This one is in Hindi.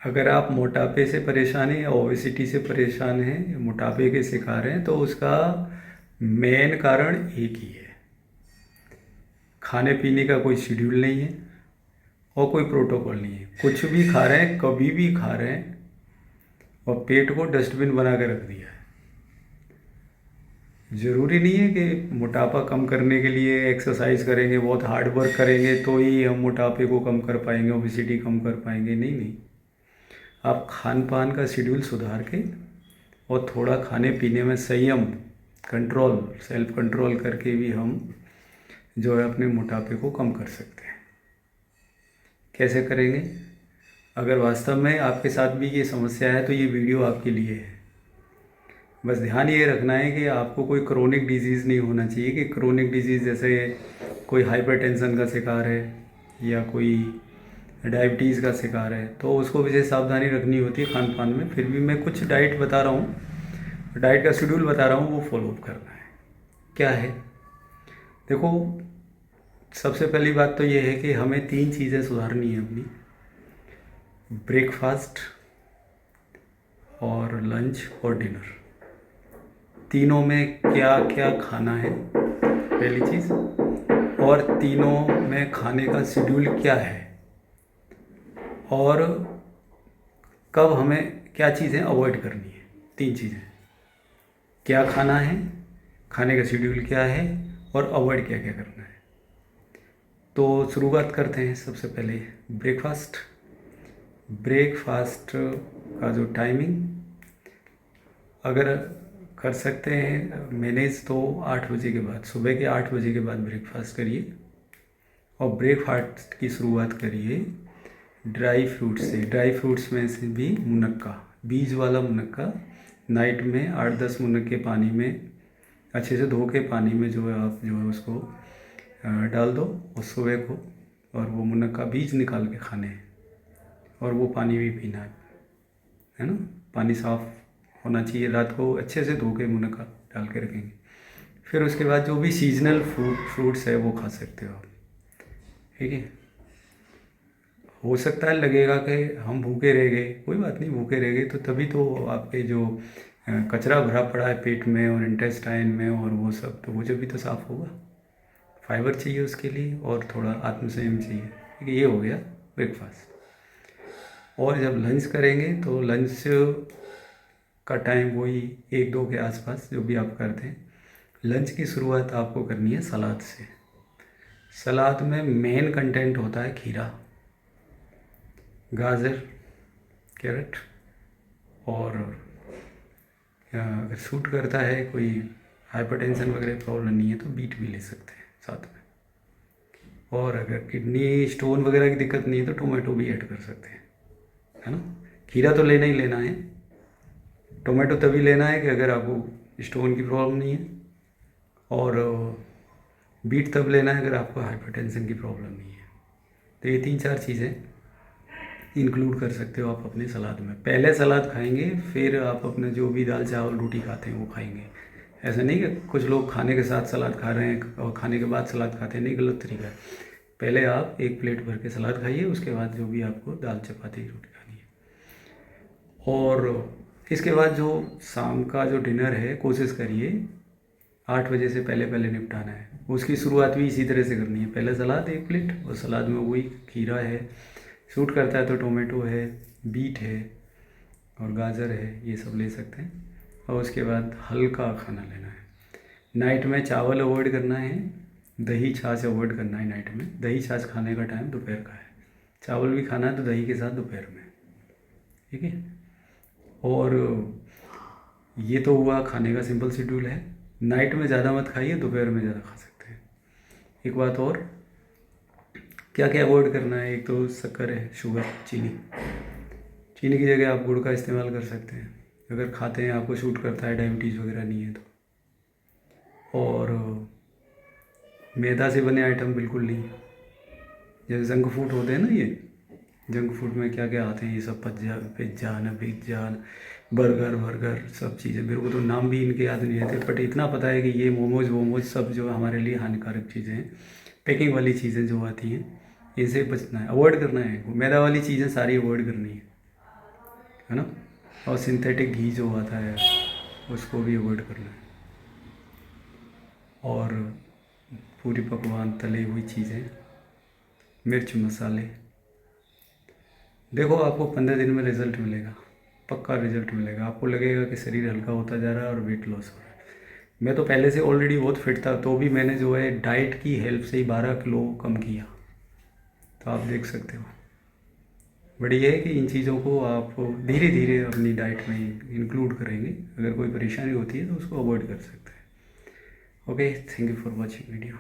अगर आप मोटापे से परेशान हैं या ओबेसिटी से परेशान हैं या मोटापे के शिकार हैं तो उसका मेन कारण एक ही है। खाने पीने का कोई शेड्यूल नहीं है और कोई प्रोटोकॉल नहीं है। कुछ भी खा रहे हैं, कभी भी खा रहे हैं और पेट को डस्टबिन बना कर रख दिया है। ज़रूरी नहीं है कि मोटापा कम करने के लिए एक्सरसाइज करेंगे, बहुत हार्ड वर्क करेंगे तो ही हम मोटापे को कम कर पाएंगे, ओबेसिटी कम कर पाएंगे। नहीं नहीं, आप खान पान का शेड्यूल सुधार के और थोड़ा खाने पीने में संयम, कंट्रोल, सेल्फ कंट्रोल करके भी हम जो है अपने मोटापे को कम कर सकते हैं। कैसे करेंगे? अगर वास्तव में आपके साथ भी ये समस्या है तो ये वीडियो आपके लिए है। बस ध्यान ये रखना है कि आपको कोई क्रोनिक डिजीज़ नहीं होना चाहिए कि क्रोनिक डिजीज़ जैसे कोई हाइपरटेंशन का शिकार है या कोई डायबिटीज़ का शिकार है तो उसको विशेष सावधानी रखनी होती है खान पान में। फिर भी मैं कुछ डाइट बता रहा हूँ, डाइट का शेड्यूल बता रहा हूँ, वो फॉलोअप करना है। क्या है? देखो, सबसे पहली बात तो ये है कि हमें 3 चीज़ें सुधारनी है अपनी: ब्रेकफास्ट और लंच और डिनर। तीनों में क्या क्या खाना है पहली चीज़, और तीनों में खाने का शेड्यूल क्या है, और कब हमें क्या चीज़ें अवॉइड करनी है। 3 चीज़ें: क्या खाना है, खाने का शेड्यूल क्या है, और अवॉइड क्या क्या करना है। तो शुरुआत करते हैं। सबसे पहले ब्रेकफास्ट। ब्रेकफास्ट का जो टाइमिंग अगर कर सकते हैं मैनेज तो 8 बजे के बाद, सुबह के 8 बजे के बाद ब्रेकफास्ट करिए। और ब्रेकफास्ट की शुरुआत करिए ड्राई फ्रूट से। ड्राई फ्रूट्स में से भी मुनक्का, बीज वाला मुनक्का, नाइट में 8-10 मुनक्के पानी में अच्छे से धो के पानी में जो है आप जो है उसको डाल दो और सुबह को, और वो मुनक्का बीज निकाल के खाने हैं और वो पानी भी पीना है ना। पानी साफ़ होना चाहिए। रात को अच्छे से धो के मुनक्का डाल के रखेंगे। फिर उसके बाद जो भी सीजनल फ्रूट्स है वो खा सकते हो आप। ठीक है? हो सकता है लगेगा कि हम भूखे रह गए, कोई बात नहीं, भूखे रह गए तो तभी तो आपके जो कचरा भरा पड़ा है पेट में और इंटेस्टाइन में और वो सब, तो वो जब भी तो साफ़ होगा। फाइबर चाहिए उसके लिए और थोड़ा आत्मसंयम चाहिए। ठीक है? ये हो गया ब्रेकफास्ट। और जब लंच करेंगे तो लंच का टाइम वही 1-2 के आसपास जो भी आप करते हैं। लंच की शुरुआत आपको करनी है सलाद से। सलाद में मेन कंटेंट होता है खीरा, गाजर, कैरेट, और अगर सूट करता है, कोई हाइपरटेंशन वगैरह प्रॉब्लम नहीं है तो बीट भी ले सकते हैं साथ में। और अगर किडनी स्टोन वगैरह की दिक्कत नहीं है तो टोमेटो भी ऐड कर सकते हैं, है ना। खीरा तो लेना ही लेना है। टोमेटो तभी लेना है कि अगर आपको स्टोन की प्रॉब्लम नहीं है, और बीट तब लेना है अगर आपको हाइपरटेंशन की प्रॉब्लम नहीं है। तो ये 3-4 चीज़ें इंक्लूड कर सकते हो आप अपने सलाद में। पहले सलाद खाएंगे फिर आप अपने जो भी दाल चावल रोटी खाते हैं वो खाएंगे। ऐसा नहीं कि कुछ लोग खाने के साथ सलाद खा रहे हैं और खाने के बाद सलाद खाते हैं, नहीं, गलत तरीका है। पहले आप एक प्लेट भर के सलाद खाइए, उसके बाद जो भी आपको दाल चपाती रोटी खानी है। और इसके बाद जो शाम का जो डिनर है कोशिश करिए 8 बजे से पहले पहले निपटाना है। उसकी शुरुआत भी इसी तरह से करनी है। पहले सलाद 1 प्लेट, और सलाद में वही खीरा है, सूट करता है तो टोमेटो है, बीट है और गाजर है, ये सब ले सकते हैं। और उसके बाद हल्का खाना लेना है। नाइट में चावल अवॉइड करना है, दही छाछ अवॉइड करना है। नाइट में दही छाछ खाने का टाइम दोपहर का है। चावल भी खाना है तो दही के साथ दोपहर में। ठीक है? और ये तो हुआ खाने का सिंपल शेड्यूल है। नाइट में ज़्यादा मत खाइए, दोपहर में ज़्यादा खा सकते हैं। एक बात और, क्या क्या अवॉइड करना है? एक तो शक्कर है, शुगर, चीनी। चीनी की जगह आप गुड़ का इस्तेमाल कर सकते हैं अगर खाते हैं, आपको शूट करता है, डायबिटीज़ वगैरह नहीं है तो। और मैदा से बने आइटम बिल्कुल नहीं। जैसे जंक फूड होते हैं ना, ये जंक फूड में क्या क्या आते हैं, ये सब पिज्ज़ा, बर्गर सब चीज़ें, मेरे को तो नाम भी इनके याद नहीं रहते, बट इतना पता है कि ये मोमोज सब जो हमारे लिए हानिकारक चीज़ें हैं। पैकिंग वाली चीज़ें जो आती हैं, इनसे बचना है, अवॉइड करना है। मैदा वाली चीज़ें सारी अवॉइड करनी है। है ना। और सिंथेटिक घी जो आता है उसको भी अवॉइड करना है। और पूरी पकवान, तली हुई चीज़ें, मिर्च मसाले। देखो आपको 15 दिन में रिज़ल्ट मिलेगा, पक्का रिज़ल्ट मिलेगा। आपको लगेगा कि शरीर हल्का होता जा रहा है और वेट लॉस हो रहा है। मैं तो पहले से ऑलरेडी बहुत फिट था, तो भी मैंने जो है डाइट की हेल्प से ही 12 किलो कम किया। तो आप देख सकते हो। बट ये है कि इन चीज़ों को आप धीरे धीरे अपनी डाइट में इंक्लूड करेंगे। अगर कोई परेशानी होती है तो उसको अवॉइड कर सकते हैं। Okay, thank you for watching video.